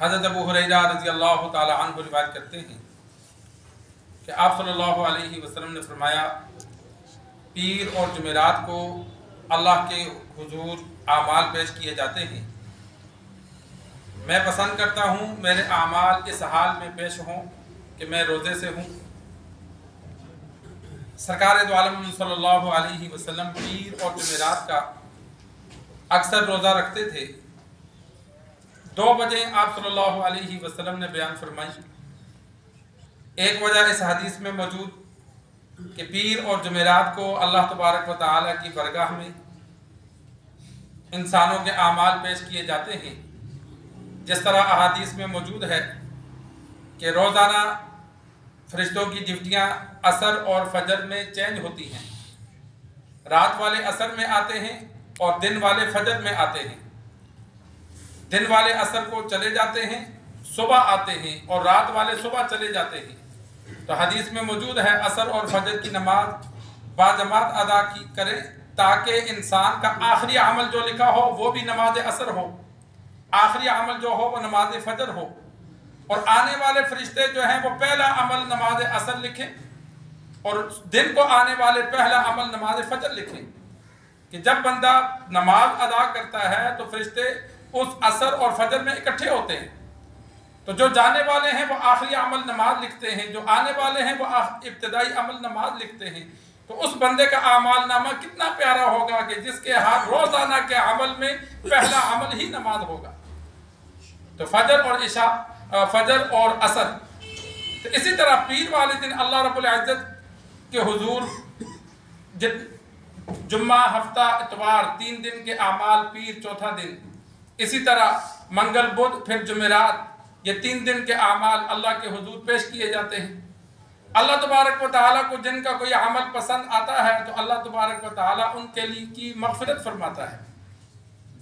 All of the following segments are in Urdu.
حضرت ابو ہریرہ رضی اللہ تعالی عنہ روایت کرتے ہیں کہ آپ صلی اللہ علیہ وسلم نے فرمایا پیر اور جمعرات کو اللہ کے حضور اعمال پیش کیے جاتے ہیں، میں پسند کرتا ہوں میرے اعمال اس حال میں پیش ہوں کہ میں روزے سے ہوں۔ سرکار دو عالم صلی اللہ علیہ وسلم پیر اور جمعرات کا اکثر روزہ رکھتے تھے۔ 2 وجہ آپ صلی اللہ علیہ وسلم نے بیان فرمائی۔ ایک وجہ اس حدیث میں موجود کہ پیر اور جمعرات کو اللہ تبارک و تعالیٰ کی بارگاہ میں انسانوں کے اعمال پیش کیے جاتے ہیں، جس طرح احادیث میں موجود ہے کہ روزانہ فرشتوں کی ڈیوٹیاں عصر اور فجر میں چینج ہوتی ہیں، رات والے عصر میں آتے ہیں اور دن والے فجر میں آتے ہیں، دن والے عصر کو چلے جاتے ہیں، صبح آتے ہیں، اور رات والے صبح چلے جاتے ہیں۔ تو حدیث میں موجود ہے عصر اور فجر کی نماز باجماعت ادا کرے تاکہ انسان کا آخری عمل جو لکھا ہو وہ بھی نماز عصر ہو، آخری عمل جو ہو وہ نماز فجر ہو، اور آنے والے فرشتے جو ہیں وہ پہلا عمل نماز عصر لکھیں اور دن کو آنے والے پہلا عمل نماز فجر لکھیں، کہ جب بندہ نماز ادا کرتا ہے تو فرشتے اس عصر اور فجر میں اکٹھے ہوتے ہیں، تو جو جانے والے ہیں وہ آخری عمل نماز لکھتے ہیں، جو آنے والے ہیں وہ ابتدائی عمل نماز لکھتے ہیں۔ تو اس بندے کا اعمال نامہ کتنا پیارا ہوگا کہ جس کے ہاتھ روزانہ کے عمل میں پہلا عمل ہی نماز ہوگا۔ تو فجر اور عشاء، فجر اور عصر، تو اسی طرح پیر والے دن اللہ رب العزت کے حضور جمعہ، ہفتہ، اتوار 3 دن کے اعمال، پیر چوتھا دن، اسی طرح منگل، بدھ، پھر جمعرات، یہ 3 دن کے اعمال اللہ کے حضور پیش کیے جاتے ہیں۔ اللہ تبارک و تعالیٰ کو جن کا کوئی عمل پسند آتا ہے تو اللہ تبارک و تعالیٰ ان کے لیے کی مغفرت فرماتا ہے۔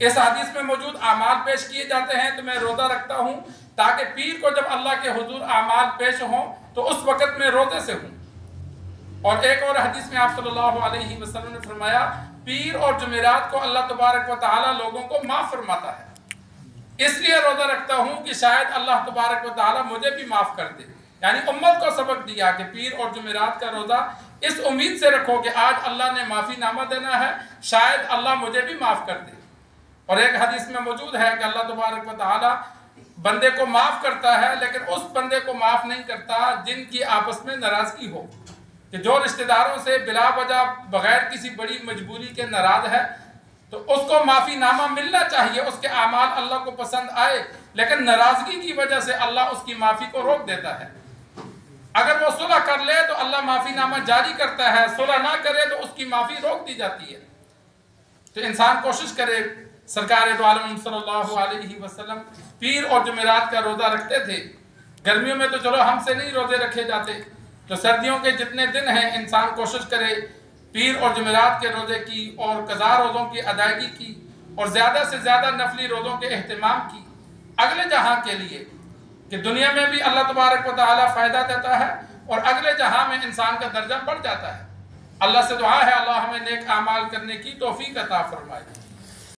اس حدیث میں موجود اعمال پیش کیے جاتے ہیں تو میں روزہ رکھتا ہوں تاکہ پیر کو جب اللہ کے حضور اعمال پیش ہوں تو اس وقت میں روزے سے ہوں۔ اور ایک اور حدیث میں آپ صلی اللہ علیہ وسلم نے فرمایا پیر اور جمعرات کو اللہ تبارک و تعالیٰ لوگوں کو معاف فرماتا ہے، اس لیے روزہ رکھتا ہوں کہ شاید اللہ تبارک و تعالیٰ مجھے بھی معاف کر دے۔ یعنی امت کو سبق دیا کہ پیر اور جمعرات کا روزہ اس امید سے رکھو کہ آج اللہ نے معافی نامہ دینا ہے، شاید اللہ مجھے بھی معاف کر دے۔ اور ایک حدیث میں موجود ہے کہ اللہ تبارک و تعالیٰ بندے کو معاف کرتا ہے لیکن اس بندے کو معاف نہیں کرتا جن کی آپس میں ناراضگی ہو، کہ جو رشتہ داروں سے بلا وجہ بغیر کسی بڑی مجبوری کے ناراض ہے تو اس کو معافی نامہ ملنا چاہیے، اس کے اعمال اللہ کو پسند آئے، لیکن ناراضگی کی وجہ سے اللہ اس کی معافی کو روک دیتا ہے۔ اگر وہ صلح کر لے تو اللہ معافی نامہ جاری کرتا ہے، صلح نہ کرے تو اس کی معافی روک دی جاتی ہے۔ تو انسان کوشش کرے، سرکار دو عالم صلی اللہ علیہ وسلم پیر اور جمعرات کا روزہ رکھتے تھے۔ گرمیوں میں تو چلو ہم سے نہیں روزے رکھے جاتے، تو سردیوں کے جتنے دن ہیں انسان کوشش کرے پیر اور جمعرات کے روزے کی اور قضا روزوں کی ادائیگی کی اور زیادہ سے زیادہ نفلی روزوں کے اہتمام کی، اگلے جہاں کے لیے کہ دنیا میں بھی اللہ تبارک و تعالیٰ فائدہ دیتا ہے اور اگلے جہاں میں انسان کا درجہ بڑھ جاتا ہے۔ اللہ سے دعا ہے اللہ ہمیں نیک اعمال کرنے کی توفیق عطا فرمائے۔